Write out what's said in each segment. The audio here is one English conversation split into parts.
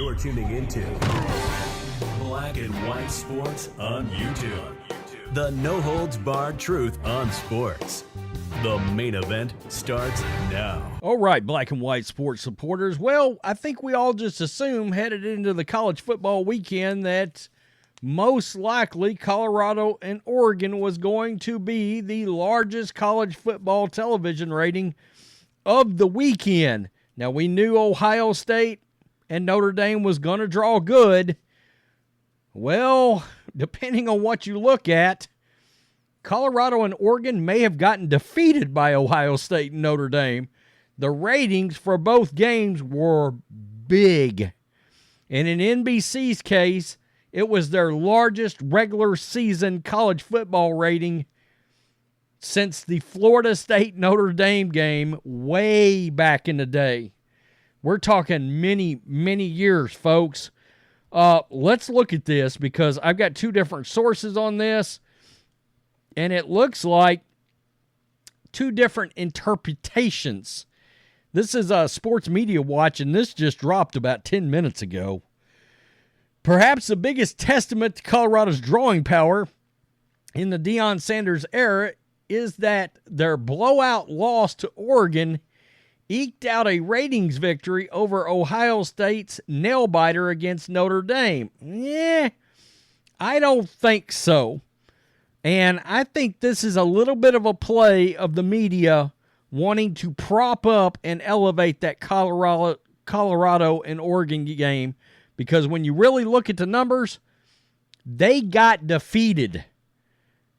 You're tuning into Black and White Sports on YouTube. The no-holds-barred truth on sports. The main event starts now. All right, Black and White Sports supporters. Well, I think we all just assume headed into the college football weekend that most likely Colorado and Oregon was going to be the largest college football television rating of the weekend. Now, we knew Ohio State and Notre Dame was going to draw good. Well, depending on what you look at, Colorado and Oregon may have gotten defeated by Ohio State and Notre Dame. The ratings for both games were big. And in NBC's case, it was their largest regular season college football rating since the Florida State-Notre Dame game way back in the day. We're talking many, many years, folks. Let's look at this because I've got two different sources on this, and it looks like two different interpretations. This is a Sports Media Watch, and this just dropped about 10 minutes ago. Perhaps the biggest testament to Colorado's drawing power in the Deion Sanders era is that their blowout loss to Oregon eked out a ratings victory over Ohio State's nail-biter against Notre Dame. I don't think so. And I think this is a little bit of a play of the media wanting to prop up and elevate that Colorado and Oregon game. Because when you really look at the numbers, they got defeated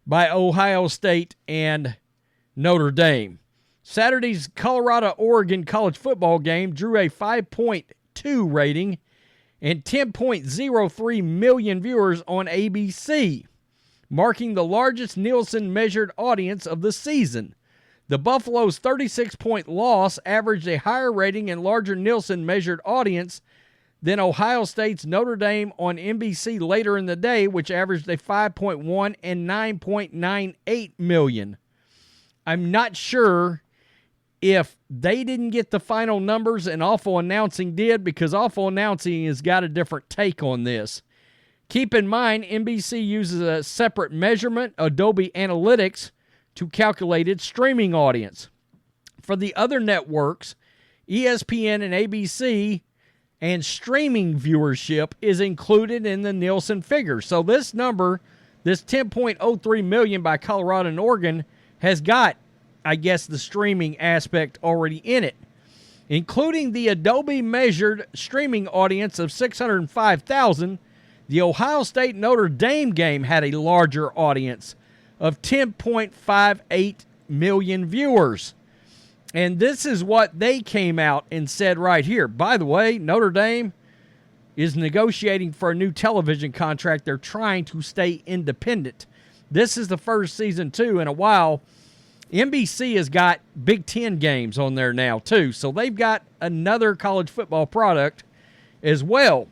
by Ohio State and Notre Dame. Saturday's Colorado-Oregon college football game drew a 5.2 rating and 10.03 million viewers on ABC, marking the largest Nielsen-measured audience of the season. The Buffalo's 36-point loss averaged a higher rating and larger Nielsen-measured audience than Ohio State's Notre Dame on NBC later in the day, which averaged a 5.1 and 9.98 million. I'm not sure if they didn't get the final numbers and Awful Announcing did, because Awful Announcing has got a different take on this. Keep in mind, NBC uses a separate measurement, Adobe Analytics, to calculate its streaming audience. For the other networks, ESPN and ABC, and streaming viewership is included in the Nielsen figure. So this number, this 10.03 million by Colorado and Oregon, has got, I guess, the streaming aspect already in it. Including the Adobe measured streaming audience of 605,000, the Ohio State Notre Dame game had a larger audience of 10.58 million viewers. And this is what they came out and said right here. By the way, Notre Dame is negotiating for a new television contract. They're trying to stay independent. This is the first season, too, in a while. NBC has got Big Ten games on there now, too. So they've got another college football product as well.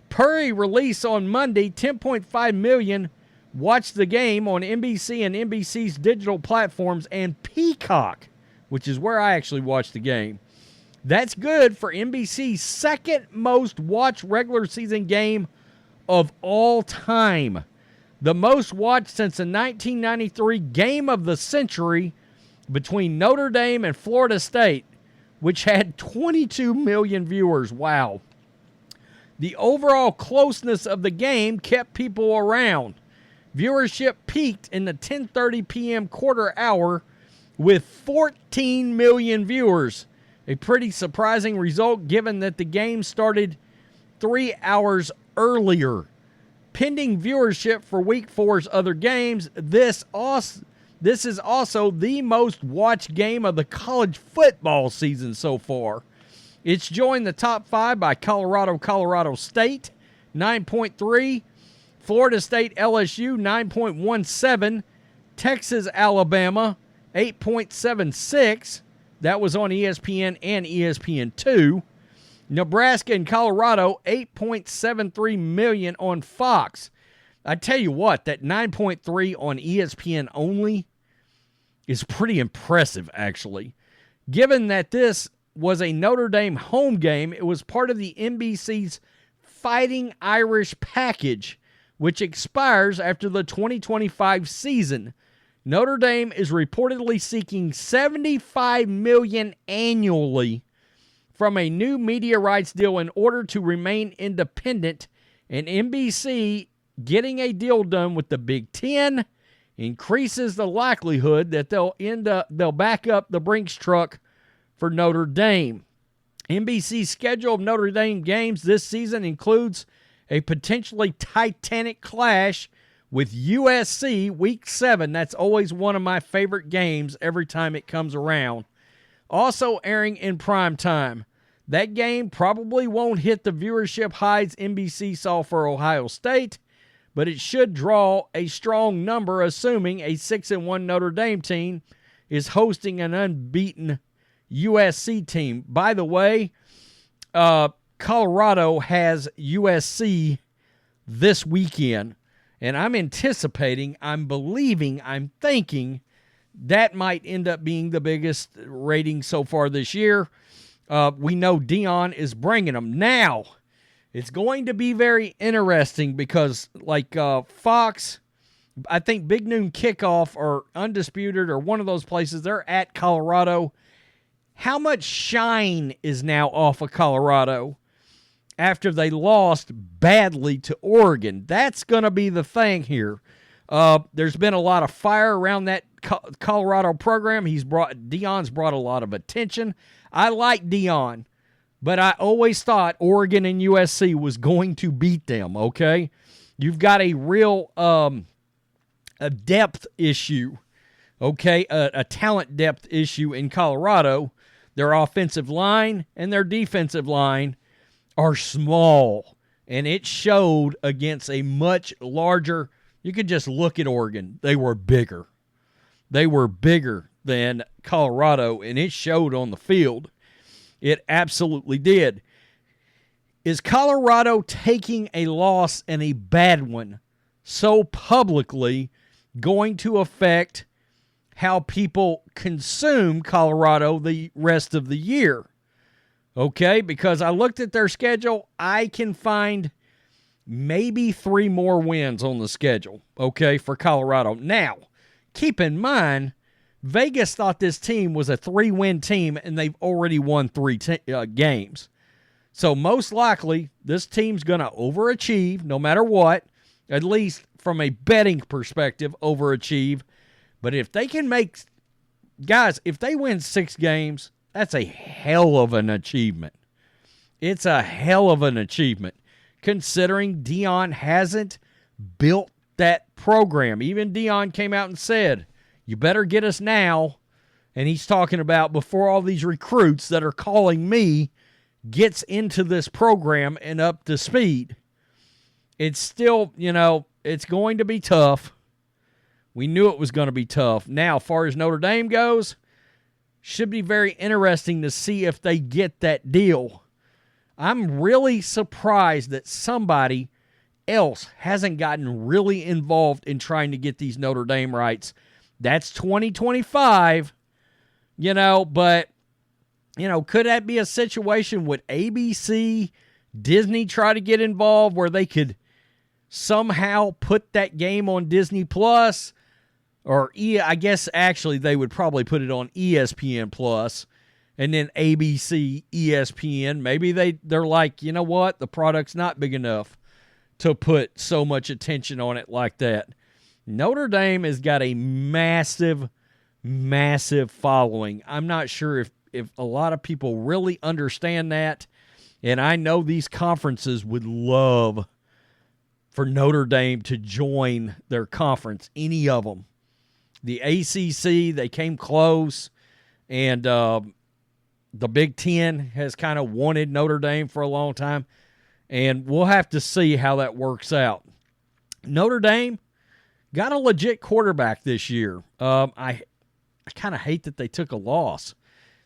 Per a release on Monday, 10.5 million watched the game on NBC and NBC's digital platforms and Peacock, which is where I actually watched the game. That's good for NBC's second most watched regular season game of all time. The most watched since the 1993 Game of the Century between Notre Dame and Florida State, which had 22 million viewers. Wow. The overall closeness of the game kept people around. Viewership peaked in the 10:30 p.m. quarter hour with 14 million viewers. A pretty surprising result given that the game started 3 hours earlier. Pending viewership for Week 4's other games, this is also the most watched game of the college football season so far. It's joined the top 5 by Colorado State, 9.3, Florida State LSU, 9.17, Texas Alabama, 8.76. That was on ESPN and ESPN2. Nebraska and Colorado, 8.73 million on Fox. I tell you what, that 9.3 on ESPN only is pretty impressive, actually. Given that this was a Notre Dame home game, it was part of the NBC's Fighting Irish package, which expires after the 2025 season. Notre Dame is reportedly seeking $75 million annually from a new media rights deal in order to remain independent, and NBC getting a deal done with the Big Ten increases the likelihood that they'll back up the Brinks truck for Notre Dame. NBC's schedule of Notre Dame games this season includes a potentially titanic clash with USC Week 7. That's always one of my favorite games every time it comes around. Also airing in prime time. That game probably won't hit the viewership highs NBC saw for Ohio State, but it should draw a strong number, assuming a 6-1 Notre Dame team is hosting an unbeaten USC team. By the way, Colorado has USC this weekend, and I'm anticipating, I'm believing, I'm thinking that might end up being the biggest rating so far this year. We know Deion is bringing them. Now, it's going to be very interesting because, like Fox, I think Big Noon Kickoff or Undisputed or one of those places, they're at Colorado. How much shine is now off of Colorado after they lost badly to Oregon? That's going to be the thing here. There's been a lot of fire around that Colorado program. Deion's brought a lot of attention. I like Deion, but I always thought Oregon and USC was going to beat them, okay? You've got a real a depth issue, okay? A talent depth issue in Colorado. Their offensive line and their defensive line are small, and it showed against a much larger. You could just look at Oregon. They were bigger. They were bigger than Colorado, and it showed on the field. It absolutely did. Is Colorado taking a loss, and a bad one, so publicly going to affect how people consume Colorado the rest of the year? Okay, because I looked at their schedule, I can find maybe 3 more wins on the schedule, okay, for Colorado. Now, keep in mind, Vegas thought this team was a 3-win team, and they've already won 3 games. So most likely, this team's going to overachieve no matter what, at least from a betting perspective, overachieve. But if they can if they win 6 games, that's a hell of an achievement. It's a hell of an achievement, considering Deion hasn't built that program. Even Deion came out and said, you better get us now. And he's talking about before all these recruits that are calling me gets into this program and up to speed. It's still, it's going to be tough. We knew it was going to be tough. Now, as far as Notre Dame goes, should be very interesting to see if they get that deal. I'm really surprised that somebody else hasn't gotten really involved in trying to get these Notre Dame rights. That's 2025, but, could that be a situation with ABC, Disney try to get involved where they could somehow put that game on Disney Plus? Or I guess actually they would probably put it on ESPN Plus, and then ABC, ESPN. Maybe they're like, you know what, the product's not big enough to put so much attention on it like that. Notre Dame has got a massive, massive following. I'm not sure if a lot of people really understand that, and I know these conferences would love for Notre Dame to join their conference, any of them. The ACC, they came close, and the Big Ten has kind of wanted Notre Dame for a long time, and we'll have to see how that works out. Notre Dame got a legit quarterback this year. I kind of hate that they took a loss.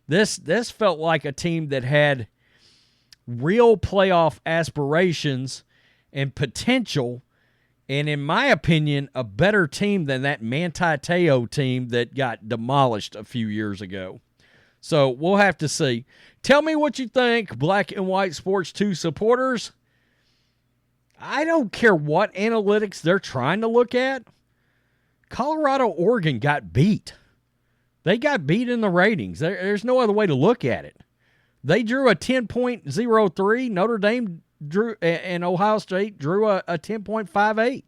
This felt like a team that had real playoff aspirations and potential, and in my opinion, a better team than that Manti Te'o team that got demolished a few years ago. So we'll have to see. Tell me what you think, Black and White Sports 2 supporters. I don't care what analytics they're trying to look at. Colorado, Oregon got beat. They got beat in the ratings. There's no other way to look at it. They drew a 10.03. Notre Dame drew, and Ohio State drew a 10.58.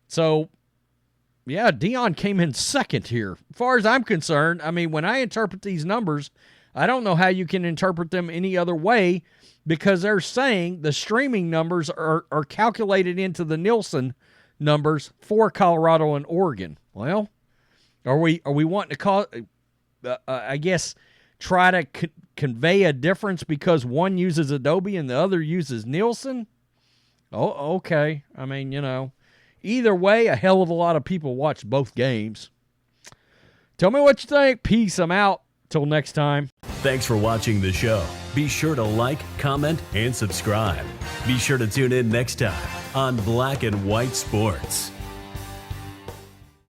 So, yeah, Deion came in second here. As far as I'm concerned, I mean, when I interpret these numbers, I don't know how you can interpret them any other way because they're saying the streaming numbers are calculated into the Nielsen numbers for Colorado and Oregon. Well, are we wanting to call, I guess, try to convey a difference because one uses Adobe and the other uses Nielsen? Oh, okay. I mean, either way, a hell of a lot of people watch both games. Tell me what you think. Peace. I'm out. Till next time. Thanks for watching the show. Be sure to like, comment, and subscribe. Be sure to tune in next time on Black and White Sports.